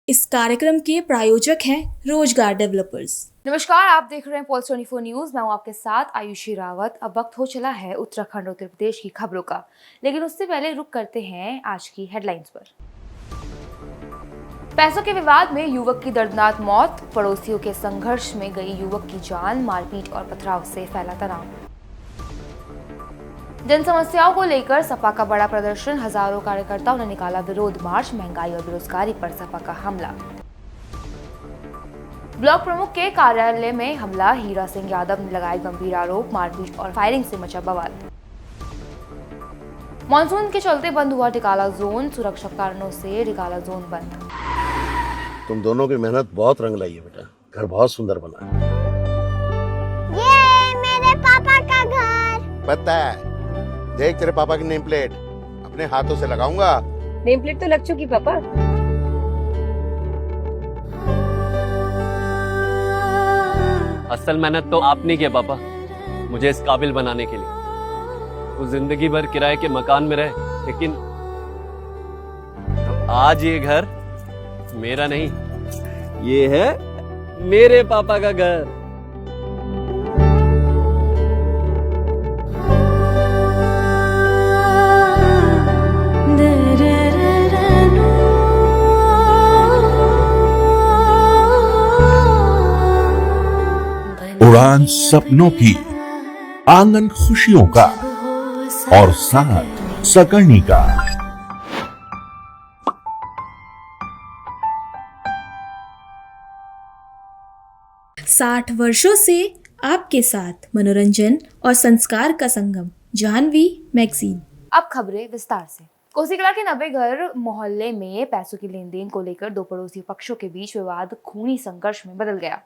इस कार्यक्रम के प्रायोजक हैं रोजगार डेवलपर्स। नमस्कार, आप देख रहे हैं पॉल्स 24 न्यूज। मैं हूं आपके साथ आयुषी रावत। अब वक्त हो चला है उत्तराखंड और उत्तर प्रदेश की खबरों का, लेकिन उससे पहले रुक करते हैं आज की हेडलाइंस पर। पैसों के विवाद में युवक की दर्दनाक मौत, पड़ोसियों के संघर्ष में गई युवक की जान, मारपीट और पथराव से फैला तनाव। जन समस्याओं को लेकर सपा का बड़ा प्रदर्शन, हजारों कार्यकर्ताओं ने निकाला विरोध मार्च। महंगाई और बेरोजगारी पर सपा का हमला। ब्लॉक प्रमुख के कार्यालय में हमला, हीरा सिंह यादव ने लगाए गंभीर आरोप, मारपीट और फायरिंग से मचा बवाल। मानसून के चलते बंद हुआ टिकाला जोन, सुरक्षा कारणों से टिकाला जोन बंद। तुम दोनों की मेहनत बहुत रंग लाई है बेटा, घर बहुत सुंदर बना है। ये मेरे पापा का घर। पता है, देख तेरे पापा की नेम प्लेट अपने हाथों से लगाऊंगा। नेम प्लेट तो लग चुकी पापा। असल मेहनत तो आपने किया पापा, मुझे इस काबिल बनाने के लिए। वो जिंदगी भर किराए के मकान में रहे, लेकिन आज ये घर मेरा नहीं, ये है मेरे पापा का घर। उड़ान सपनों की, आंगन खुशियों का और साथ सकर्णी का। साठ वर्षों से आपके साथ मनोरंजन और संस्कार का संगम, जाह्नवी मैगजीन। अब खबरें विस्तार से। कोसीकला के 90 घर मोहल्ले में पैसों की लेन देन को लेकर दो पड़ोसी पक्षों के बीच विवाद खूनी संघर्ष में बदल गया।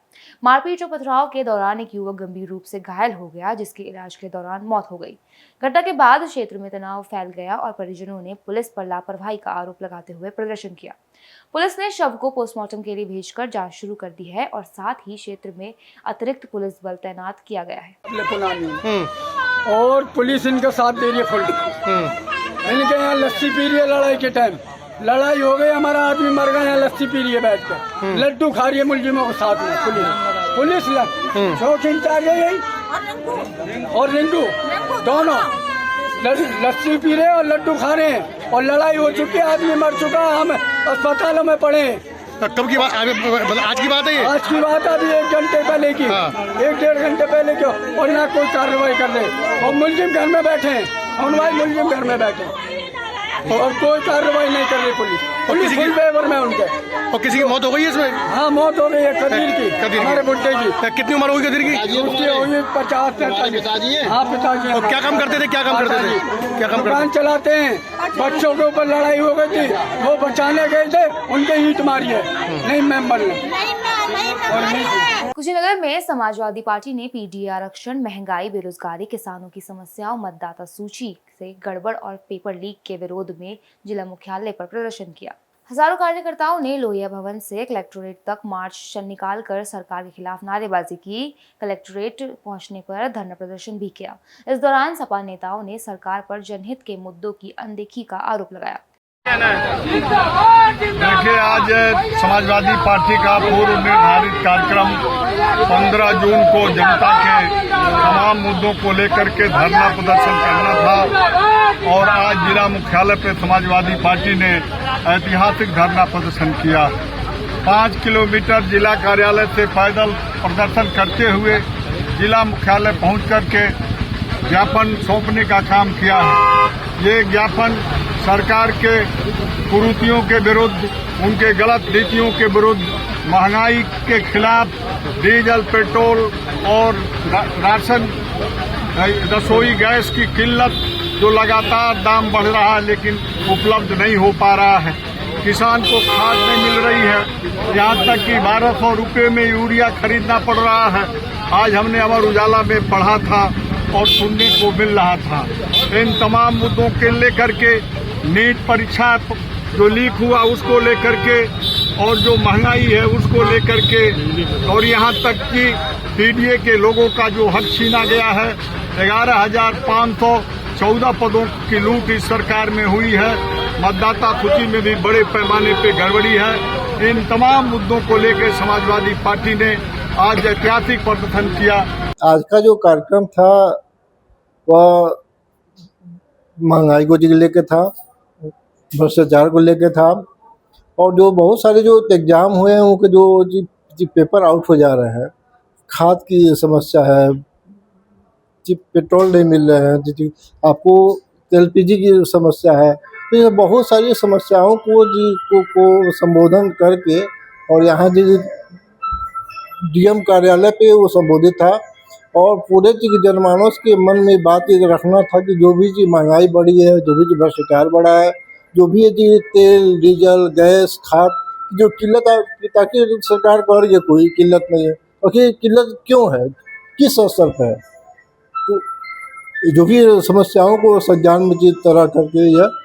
मारपीट और पथराव के दौरान एक युवक गंभीर रूप से घायल हो गया, जिसकी इलाज के दौरान मौत हो गई। घटना के बाद क्षेत्र में तनाव फैल गया और परिजनों ने पुलिस पर लापरवाही का आरोप लगाते हुए प्रदर्शन किया। पुलिस ने शव को पोस्टमार्टम के लिए भेजकर जांच शुरू कर दी है और साथ ही क्षेत्र में अतिरिक्त पुलिस बल तैनात किया गया है। और पुलिस इनका साथ दे रही है फुल। इनके यहाँ लस्सी पी रही है, लड़ाई के टाइम लड़ाई हो गई, हमारा आदमी मर गया, यहाँ लस्सी पी रही है बैठ कर, लड्डू खा रही है मुलजिमों के साथ में। पुलिस चौक इंचार्ज है यही और रिंकू दोनों लस्सी पी रहे हैं और लड्डू खा रहे हैं और लड़ाई हो चुकी है, आदमी मर चुका, हम अस्पतालों में पड़े। कब की बात? आज की बात है ये? आज की बात है, अभी 1 घंटे पहले की। एक डेढ़ घंटे पहले की, और ना कोई कार्रवाई कर रहे और मुलजिम घर में बैठे हैं, और भाई मुलजिम घर में बैठे और कोई कार्रवाई नहीं कर रही पुलिस फुल फेवर में उनके। और किसी की मौत हो गई है इसमें? हाँ, मौत हो गई है कदीर की, हमारे बुड्ढे की। कितनी उम्र होगी कदीर की? उसकी होगी 50-45। हाँ, पिताजी। और क्या काम करते थे? क्या काम दुकान चलाते हैं। बच्चों के ऊपर लड़ाई हो गई थी, वो बचाने गए थे, उनके ईंट मारी है नहीं मेंबर ने। कुशीनगर में समाजवादी पार्टी ने पीडीए आरक्षण, महंगाई, बेरोजगारी, किसानों की समस्याओं, मतदाता सूची से गड़बड़ और पेपर लीक के विरोध में जिला मुख्यालय पर प्रदर्शन किया। हजारों कार्यकर्ताओं ने लोहिया भवन से कलेक्ट्रेट तक मार्च निकालकर सरकार के खिलाफ नारेबाजी की। कलेक्ट्रेट पहुंचने पर धरना प्रदर्शन भी किया। इस दौरान सपा नेताओं ने सरकार पर जनहित के मुद्दों की अनदेखी का आरोप लगाया। देखिए, आज समाजवादी पार्टी का पूर्व निर्धारित कार्यक्रम 15 जून को जनता के तमाम मुद्दों को लेकर के धरना प्रदर्शन करना था, और आज जिला मुख्यालय पर समाजवादी पार्टी ने ऐतिहासिक धरना प्रदर्शन किया। 5 किलोमीटर जिला कार्यालय से पैदल प्रदर्शन करते हुए जिला मुख्यालय पहुंच करके ज्ञापन सौंपने का काम किया है। ये ज्ञापन सरकार के कुरीतियों के विरुद्ध, उनके गलत नीतियों के विरुद्ध, महंगाई के खिलाफ, डीजल, पेट्रोल और राशन, रसोई गैस की किल्लत जो लगातार दाम बढ़ रहा है लेकिन उपलब्ध नहीं हो पा रहा है, किसान को खाद नहीं मिल रही है, यहाँ तक कि 1200 रुपये में यूरिया खरीदना पड़ रहा है। आज हमने अमर उजाला में पढ़ा था और सुनने को मिल रहा था। इन तमाम मुद्दों के लेकर के, नीट परीक्षा जो लीक हुआ उसको लेकर के, और जो महंगाई है उसको लेकर के, और यहाँ तक कि पीडीए के लोगों का जो हक छीना गया है, 11,514 पदों की लूट इस सरकार में हुई है। मतदाता सूची में भी बड़े पैमाने पे गड़बड़ी है। इन तमाम मुद्दों को लेकर समाजवादी पार्टी ने आज ऐतिहासिक प्रदर्शन किया। आज का जो कार्यक्रम था वह महंगाई को लेकर था, भ्रष्टाचार को लेकर था, और जो बहुत सारे जो एग्जाम हुए हैं उनके जो पेपर आउट हो जा रहे हैं, खाद की समस्या है, पेट्रोल नहीं मिल रहे हैं, आपको एलपीजी की समस्या है, तो ये बहुत सारी समस्याओं को संबोधन करके और यहाँ जो डीएम कार्यालय पे वो संबोधित था और पूरे जनमानस के मन में बात ये रखना था कि जो भी चीज़ महंगाई बढ़ी है, जो भी भ्रष्टाचार बढ़ा है, जो भी ये तेल डीजल गैस खाद जो किल्लत है, ताकि सरकार कह रही है कोई किल्लत नहीं है, और ये किल्लत क्यों है, किस स्तर पर है, तो जो भी समस्याओं को संज्ञान में जिस तरह करके यह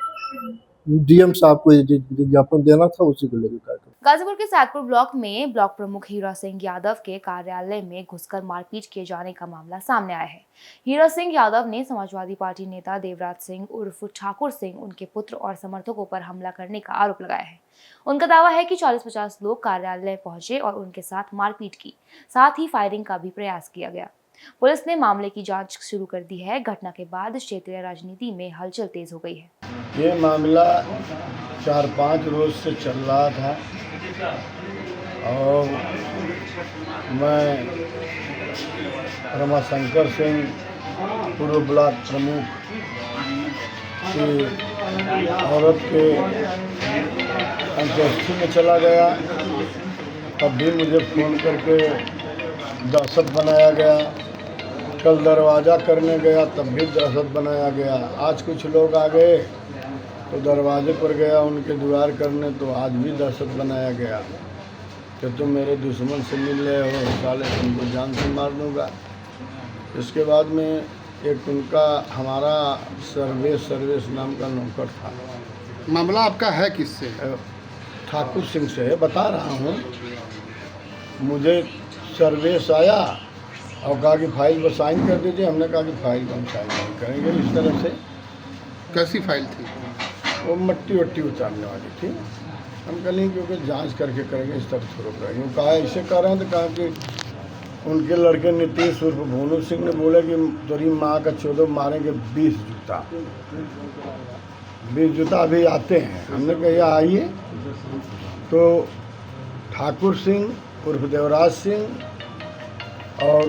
डीएम साहब को विज्ञापन देना था, उसी को लेकर कार्यक्रम। गाजीपुर के सैदपुर ब्लॉक में ब्लॉक प्रमुख हीरा सिंह यादव के कार्यालय में घुसकर मारपीट किए जाने का मामला सामने आया है। हीरा सिंह यादव ने समाजवादी पार्टी नेता देवराज सिंह उर्फ ठाकुर सिंह, उनके पुत्र और समर्थकों पर हमला करने का आरोप लगाया है। उनका दावा है कि 40-50 लोग कार्यालय पहुंचे और उनके साथ मारपीट की, साथ ही फायरिंग का भी प्रयास किया गया। पुलिस ने मामले की जांच शुरू कर दी है। घटना के बाद क्षेत्रीय राजनीति में हलचल तेज हो गई है। ये मामला 4-5 रोज से चल रहा था और मैं रमाशंकर सिंह पूर्व ब्लॉक प्रमुख की औरत के अंत्येष्टि में चला गया, तब भी मुझे फ़ोन करके दहशत बनाया गया। कल दरवाज़ा करने गया तब भी दहशत बनाया गया। आज कुछ लोग आ गए तो दरवाजे पर गया उनके द्वार करने, तो आज भी दहशत बनाया गया कि तुम मेरे दुश्मन से मिल रहे हो, साले तुमको जान से मार दूँगा। इसके बाद में एक उनका हमारा सर्वेश नाम का नौकर था। मामला आपका है किससे? ठाकुर सिंह से है, बता रहा हूँ। मुझे सर्वेश आया और कहा कि फाइल पर साइन कर दीजिए। हमने कहा कि फाइल पर हम साइन नहीं करेंगे। इस तरह से कैसी फाइल थी? वो मट्टी वट्टी उतारने वाली थी। हम कह लें क्योंकि जांच करके करेंगे, इस तरह थोड़ा करेंगे। कहा ऐसे कर रहे हैं तो कहा कि उनके लड़के नीतीश उर्फ भोनू सिंह ने बोला कि तेरी माँ का 14 मारेंगे 20 जूता। 20 जूता अभी आते हैं। हमने कहा आइए। तो ठाकुर सिंह उर्फ देवराज सिंह और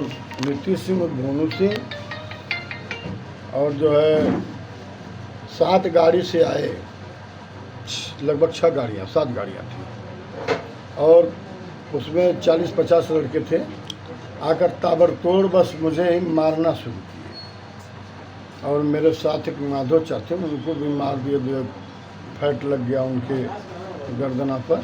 नीतीश सिंह और भोनू सिंह और जो है 7 गाड़ी से आए, लगभग 6 गाड़ियाँ 7 गाड़ियाँ थी और उसमें 40-50 लड़के थे। आकर ताबड़तोड़ बस मुझे ही मारना शुरू किए और मेरे साथ एक माधव चाचे उनको भी मार दिए। 2 फैट लग गया उनके गर्दना पर।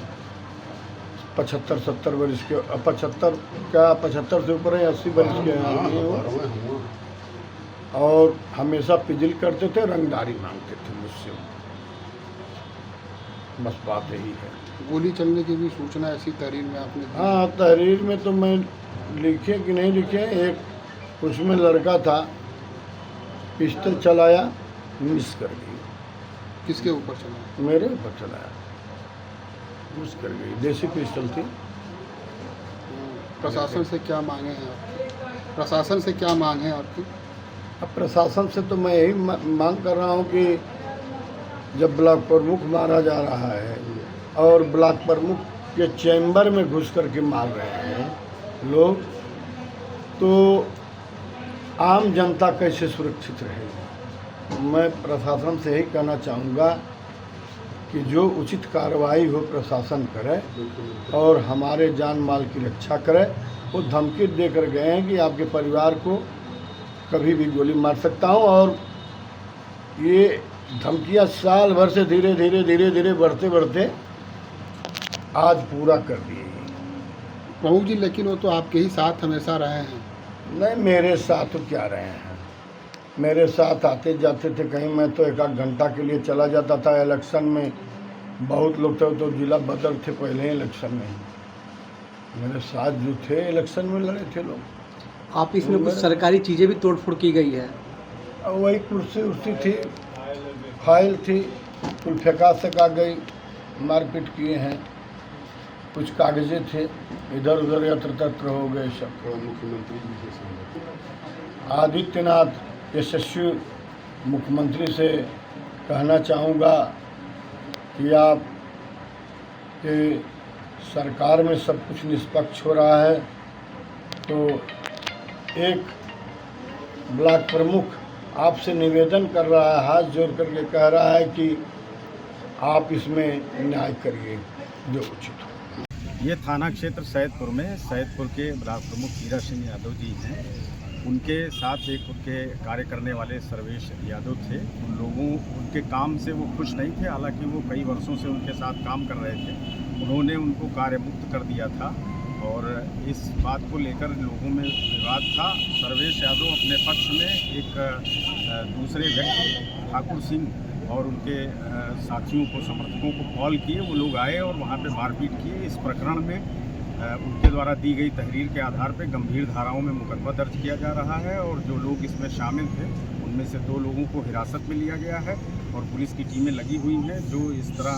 75-70 वर्ष के 75 से ऊपर है, 80 वर्ष के आदमी हो और हमेशा पिजिल करते थे, रंगदारी मांगते थे मुझसे। बस बात यही है। गोली चलने की भी सूचना ऐसी तहरीर में आपने दी? हाँ, तहरीर में तो मैं लिखे कि नहीं लिखे। एक उसमें लड़का था, पिस्टल चलाया, मिस कर गई। किसके ऊपर चला? मेरे ऊपर चलाया, मिस कर गई। देसी पिस्टल थी। प्रशासन से क्या मांगे हैं आपकी? प्रशासन से क्या मांग है आपकी? अब प्रशासन से तो मैं यही मांग कर रहा हूँ कि जब ब्लॉक प्रमुख मारा जा रहा है और ब्लॉक प्रमुख के चैम्बर में घुस करके मार रहे हैं लोग, तो आम जनता कैसे सुरक्षित रहेगी। मैं प्रशासन से यही कहना चाहूँगा कि जो उचित कार्रवाई हो प्रशासन करे और हमारे जान माल की रक्षा करे। वो धमकी देकर गए हैं कि आपके परिवार को कभी भी गोली मार सकता हूँ और ये धमकियाँ साल भर से धीरे धीरे बढ़ते आज पूरा कर दिए। प्रभु जी, लेकिन वो तो आपके ही साथ हमेशा रहे हैं। नहीं, मेरे साथ तो क्या रहे हैं, मेरे साथ आते जाते थे कहीं। मैं तो 1-8 घंटा के लिए चला जाता था। इलेक्शन में बहुत लोग थे, तो जिला बदल थे पहले इलेक्शन में। मेरे साथ जो थे इलेक्शन में लड़े थे लोग। आप इसमें कुछ सरकारी चीज़ें भी तोड़फोड़ की गई है? वही कुर्सी उर्सी थी, फाइल थी, कुल फेंका सेका गई, मारपीट किए हैं। कुछ कागजें थे इधर उधर यत्र तत्र हो गए सब। आदित्यनाथ यशस्वी मुख्यमंत्री से कहना चाहूँगा कि आप के सरकार में सब कुछ निष्पक्ष हो रहा है, तो एक ब्लॉक प्रमुख आपसे निवेदन कर रहा है, हाथ जोड़ करके कह रहा है कि आप इसमें न्याय करिए जो उचित हो। ये थाना क्षेत्र सैदपुर में सैदपुर के ब्लॉक प्रमुख हीरा सिंह यादव जी हैं। उनके साथ एक उनके कार्य करने वाले सर्वेश यादव थे। उन लोगों उनके काम से वो खुश नहीं थे, हालांकि वो कई वर्षों से उनके साथ काम कर रहे थे। उन्होंने उनको कार्यमुक्त कर दिया था और इस बात को लेकर लोगों में विवाद था। सर्वेश यादव अपने पक्ष में एक दूसरे व्यक्ति ठाकुर सिंह और उनके साथियों को, समर्थकों को कॉल किए। वो लोग आए और वहाँ पे मारपीट किए। इस प्रकरण में उनके द्वारा दी गई तहरीर के आधार पर गंभीर धाराओं में मुकदमा दर्ज किया जा रहा है और जो लोग इसमें शामिल थे उनमें से 2 लोगों को हिरासत में लिया गया है और पुलिस की टीमें लगी हुई हैं जो इस तरह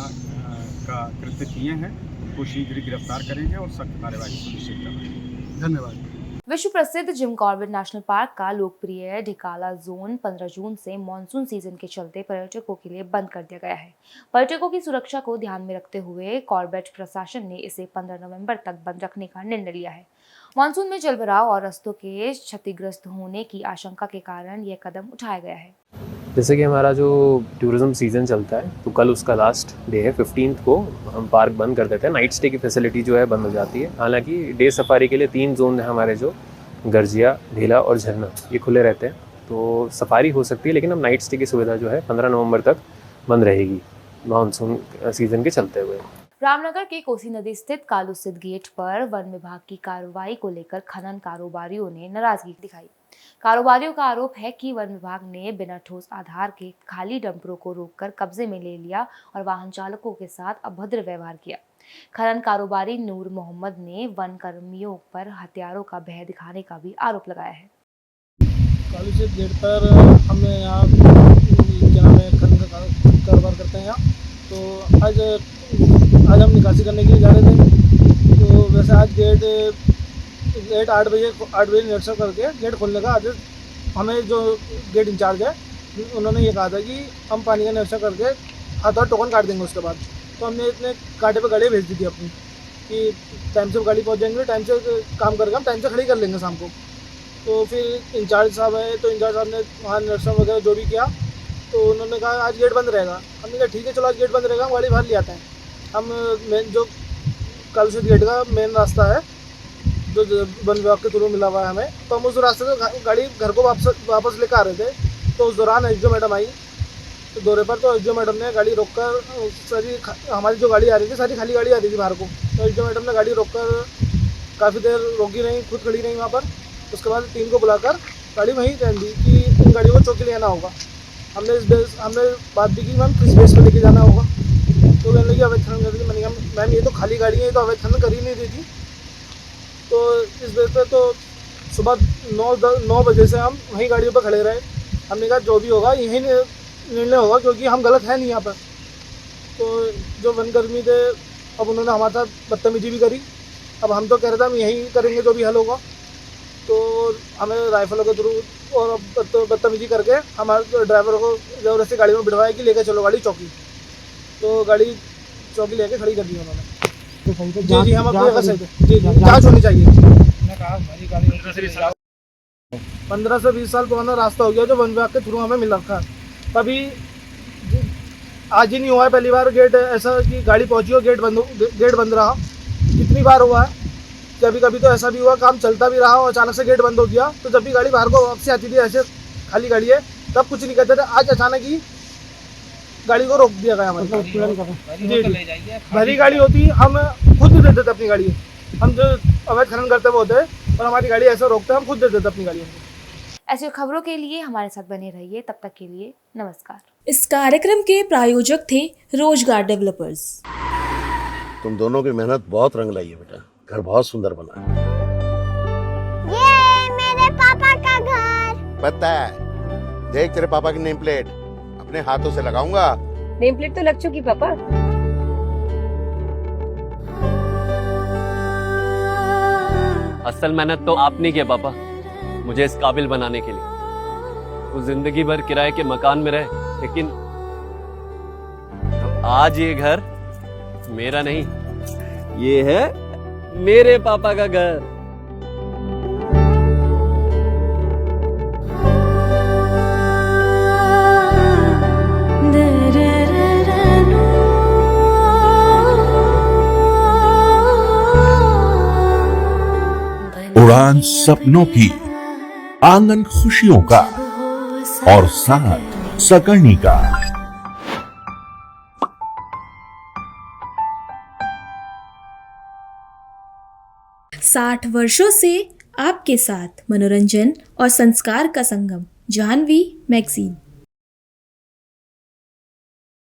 का कृत्य किए हैं उनको शीघ्र गिरफ्तार करेंगे और सख्त कार्यवाही सुनिश्चित करेंगे। धन्यवाद। विश्व प्रसिद्ध जिम कॉर्बेट नेशनल पार्क का लोकप्रिय ढिकाला जोन 15 जून से मानसून सीजन के चलते पर्यटकों के लिए बंद कर दिया गया है। पर्यटकों की सुरक्षा को ध्यान में रखते हुए कॉर्बेट प्रशासन ने इसे 15 नवंबर तक बंद रखने का निर्णय लिया है। मानसून में जलभराव और रास्तों के क्षतिग्रस्त होने की आशंका के कारण यह कदम उठाया गया है। जैसे कि हमारा जो टूरिज्म सीज़न चलता है तो कल उसका लास्ट डे है। 15 को हम पार्क बंद कर देते हैं। नाइट स्टे की फैसिलिटी जो है बंद हो जाती है। हालांकि डे सफारी के लिए 3 जोन है हमारे, जो गर्जिया, ढीला और झरना, ये खुले रहते हैं तो सफारी हो सकती है। लेकिन अब नाइट स्टे की सुविधा जो है 15 नवंबर तक बंद रहेगी मानसून सीज़न के चलते हुए। रामनगर के कोसी नदी स्थित कालूसिद्ध गेट पर वन विभाग की कार्रवाई को लेकर खनन कारोबारियों ने नाराजगी दिखाई। कारोबारियों का आरोप है कि वन विभाग ने बिना ठोस आधार के खाली डंपरों को रोककर कब्जे में ले लिया और वाहन चालकों के साथ अभद्र व्यवहार किया। खनन कारोबारी नूर मोहम्मद ने वन कर्मियों पर हथियारों का भय दिखाने का भी आरोप लगाया है। कालूसिद्ध गेट पर हमने यहाँ खनन का कारोबार करते हैं यहाँ, तो आज हम निकासी करने के लिए जा रहे थे। तो वैसे आज गेट 8 बजे निरीक्षण करके गेट खोलने का आदेश हमें जो गेट इंचार्ज है उन्होंने ये कहा था कि हम पानी का निरीक्षण करके आधा टोकन काट देंगे। उसके बाद तो हमने इतने कांटे पे गाड़ी भेज दी थी अपनी कि टाइम से गाड़ी पहुंच जाएंगे, टाइम से काम करके हम टाइम से खड़ी कर लेंगे शाम को। तो फिर इंचार्ज साहब है तो इंचार्ज साहब ने वहाँ निरीक्षण वगैरह जो भी किया तो उन्होंने कहा आज गेट बंद रहेगा। हमने कहा ठीक है चलो आज गेट बंद रहेगा, हम गाड़ी बाहर ले आते हैं। हम मेन जो कालूसिद्ध गेट का मेन रास्ता है जो वन विभाग के थ्रू मिला हुआ है हमें, तो हम उस रास्ते से गाड़ी घर को वापस लेकर आ रहे थे। तो उस दौरान एसडीओ मैडम आई तो दौरे पर, तो एसडीओ मैडम ने गाड़ी रोककर सारी हमारी जो गाड़ी आ रही थी सारी खाली गाड़ी आ रही थी बाहर को। तो एसडीओ मैडम ने गाड़ी रोककर काफ़ी देर रोकी नहीं, खुद खड़ी रही वहाँ पर। उसके बाद टीम को बुलाकर गाड़ी वहीं रहने दी कि इन गाड़ियों को चौकी ले आना होगा। हमने बात भी की मैम किस बेस पर लेके जाना होगा। तो कहने लगी अवैध खनन कर रही थी। मैंने कहा मैम ये तो खाली गाड़ी है, ये तो अवैध खनन कर ही नहीं रही थी। तो इस बेस पर तो सुबह 9 बजे से हम वहीं गाड़ियों पर खड़े रहे। हमने कहा जो भी होगा यही निर्णय होगा क्योंकि हम गलत हैं नहीं यहाँ पर। तो जो वनकर्मी थे अब उन्होंने हमारे साथ बदतमीजी भी करी। अब हम तो कह रहे थे हम यहीं करेंगे जो भी हल होगा। तो हमें राइफलों के थ्रू और बदतमीजी करके हमारे ड्राइवर को ज़बरदस्ती गाड़ी में बिठवाया कि लेकर चलो गाड़ी चौकी। तो गाड़ी चौकी लेके खड़ी कर दी उन्होंने। जी हम अपने जगह से थे। जी जाँच होनी चाहिए। 15 से 20 साल पुराना रास्ता हो गया जो वन विभाग के थ्रू हमें मिल रखा है। कभी आज ही नहीं हुआ है पहली बार गेट ऐसा कि गाड़ी पहुंची हो गेट बंद रहा। कितनी बार हुआ है। कभी कभी तो ऐसा भी हुआ काम चलता भी रहा और अचानक से गेट बंद हो गया। तो जब भी गाड़ी बाहर को वापसी आती थी ऐसे खाली गाड़ी है तब कुछ नहीं कहते थे। आज अचानक ही गाड़ी को रोक दिया गया हमारी। जी भरी गाड़ी होती हम खुद दे देते अपनी गाड़ी। हम जो अवैध खनन करते वो होते और हमारी गाड़ी ऐसा रोकते हम खुद दे देते अपनी गाड़ी। ऐसी खबरों के लिए हमारे साथ बने रहिए। तब तक के लिए नमस्कार। इस कार्यक्रम के प्रायोजक थे रोजगार डेवलपर्स। तुम दोनों की मेहनत बहुत रंग लाई है बेटा, घर बहुत सुंदर बना है। ये मेरे पापा का घर। पता है, देख तेरे पापा की नेम प्लेट अपने हाथों से लगाऊंगा। नेम प्लेट तो लग चुकी पापा। असल मेहनत तो आपने की है पापा, मुझे इस काबिल बनाने के लिए। वो जिंदगी भर किराए के मकान में रहे, लेकिन आज ये घर मेरा नहीं, ये है मेरे पापा का घर। उड़ान सपनों की, आंगन खुशियों का और साथ सकर्णी का। 60 वर्षों से आपके साथ मनोरंजन और संस्कार का संगम, जाह्नवी मैगजीन।